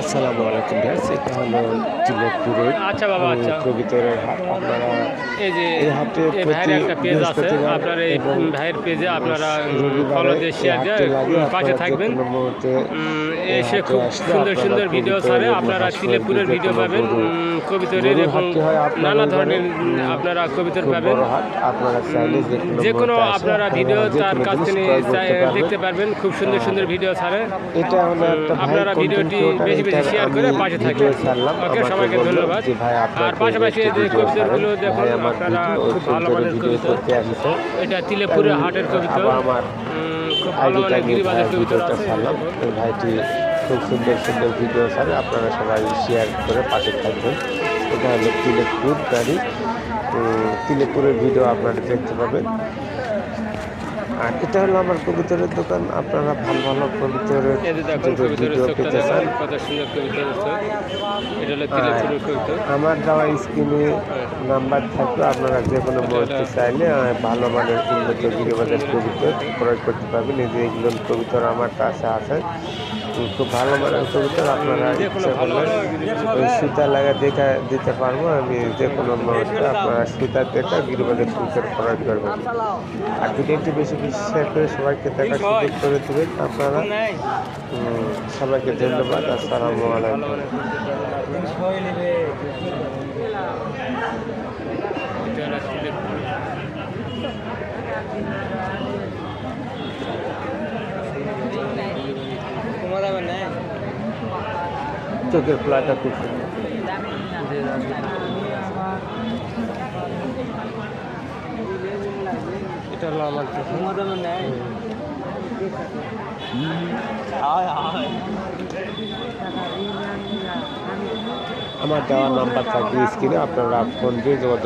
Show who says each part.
Speaker 1: আসসালামু আলাইকুম ভিউয়ার্স, এটা হলো চিলেটপুরের
Speaker 2: আচ্ছা বাবা, আচ্ছা।
Speaker 1: কবিতরের হাট। আপনারা
Speaker 2: এই যে
Speaker 1: এই হাটে
Speaker 2: এই ভাইয়ের
Speaker 1: প্রতি
Speaker 2: একটা পেজ আছে,
Speaker 1: বৃহস্পতিবার
Speaker 2: আপনার এই
Speaker 1: এবং
Speaker 2: ভাইয়ের পেজে আপনারা ফলো
Speaker 1: রবিবারে
Speaker 2: দিয়ে
Speaker 1: এই
Speaker 2: শেয়ার দিয়ে
Speaker 1: হাটটি লাগে।
Speaker 2: পাশে
Speaker 1: আপনারা যে
Speaker 2: থাকবেন।
Speaker 1: কোনো মুহূর্তে এই
Speaker 2: এসে
Speaker 1: হাটে
Speaker 2: খুব
Speaker 1: আসলে
Speaker 2: সুন্দর
Speaker 1: আপনারা
Speaker 2: সুন্দর ভিডিও ছাড়ে,
Speaker 1: কবিতরের
Speaker 2: আপনারা
Speaker 1: হাঁস
Speaker 2: চিলেপুরের
Speaker 1: মুরগি যে
Speaker 2: ভিডিও
Speaker 1: কোনো
Speaker 2: পাবেন,
Speaker 1: গরু
Speaker 2: কবিতরের
Speaker 1: গরুর
Speaker 2: এবং
Speaker 1: হাটটি হয় আপনার
Speaker 2: নানা
Speaker 1: রবিবারে।
Speaker 2: ধরনের আপনারা কবিতর
Speaker 1: খুব
Speaker 2: পাবেন।
Speaker 1: বড় হাট, আপনারা চাইলে
Speaker 2: যে কোনো
Speaker 1: মুহূর্তে আসে
Speaker 2: আপনারা ভিডিও
Speaker 1: যে
Speaker 2: তার
Speaker 1: কোনো
Speaker 2: কাছ
Speaker 1: জিনিস
Speaker 2: থেকে
Speaker 1: ক্রয় করতে পারবেন।
Speaker 2: দেখতে পারবেন, খুব সুন্দর সুন্দর ভিডিও ছাড়ে।
Speaker 1: এটা হলো একটা ভাই
Speaker 2: আপনারা
Speaker 1: কন্টেন্ট
Speaker 2: ভিডিওটি
Speaker 1: ক্রিয়েটর,
Speaker 2: বেশি বেশি
Speaker 1: এটার
Speaker 2: শেয়ার
Speaker 1: আমি
Speaker 2: করে পাশে
Speaker 1: ভিডিও
Speaker 2: থাকবেন।
Speaker 1: ছাড়লাম,
Speaker 2: ওকে,
Speaker 1: আমাকে
Speaker 2: সবাইকে
Speaker 1: বললো
Speaker 2: ধন্যবাদ।
Speaker 1: যে ভাই আপনার
Speaker 2: আর পাশাপাশি এই যে
Speaker 1: ভিডিও
Speaker 2: কবিতরগুলো
Speaker 1: ছাড়েন।
Speaker 2: দেখুন,
Speaker 1: ভাই আমার
Speaker 2: আপনারা
Speaker 1: ভিডিও ওই
Speaker 2: খুব ভালো
Speaker 1: কবিতরের
Speaker 2: মানের
Speaker 1: ভিডিও
Speaker 2: কবিতর।
Speaker 1: করতে আসছে।
Speaker 2: এটা তিলেপুরের হাটের কবিতর,
Speaker 1: আবার আমার
Speaker 2: খুব ভালো
Speaker 1: আইডিটা
Speaker 2: মানের
Speaker 1: নিয়ে
Speaker 2: গিরিবাজের কবিতর
Speaker 1: ভিডিওটা
Speaker 2: আছে।
Speaker 1: ছাড়লাম। এই ভাইটি খুব সুন্দর সুন্দর ভিডিও ছাড়ে, আপনারা সবাই শেয়ার করে পাশে থাকবেন। এটা হলো তিলেকপুর গাড়ি, তিলেকপুরের ভিডিও আপনারা দেখতে পাবেন। আর এটা হলো আমার কবিতরের দোকান। আপনারা ভালো ভালো কবিতরের ভিডিও পেতে চান,
Speaker 2: কত সুন্দর কবিতর আছে। এটা হলো তিলেপুরের কবিতর।
Speaker 1: আমার দেওয়া স্ক্রিনে নাম্বার থাকবে, আপনারা যে কোনো মুহূর্তে চাইলে ভালো মানের উন্নত গিরিবাজার কবিতর ক্রয় করতে পারবেন। এই যে এগুলো কবিতর আমার কাছে আছে, খুব ভালো মানের কবিতর। আপনারা ইচ্ছা করলে ওই সুতা লাগা দেখা দিতে পারবো আমি, যে কোনো মুহূর্তে আপনারা সুতা দেখা গিরিবাজার কবিতর ক্রয় করবেন। আর ভিডিওটি বেশি বেশি শেয়ার করে সবাইকে দেখার সুযোগ করে দেবেন আপনারা। সবাইকে ধন্যবাদ। আসসালামু আলাইকুম। চোখের ফ্লাইটা খুব সুন্দর। এটা হলো আমার আমার দেওয়া নাম্বার থাকবে স্ক্রিনে, আপনারা ফোন দিয়ে যোগাযোগ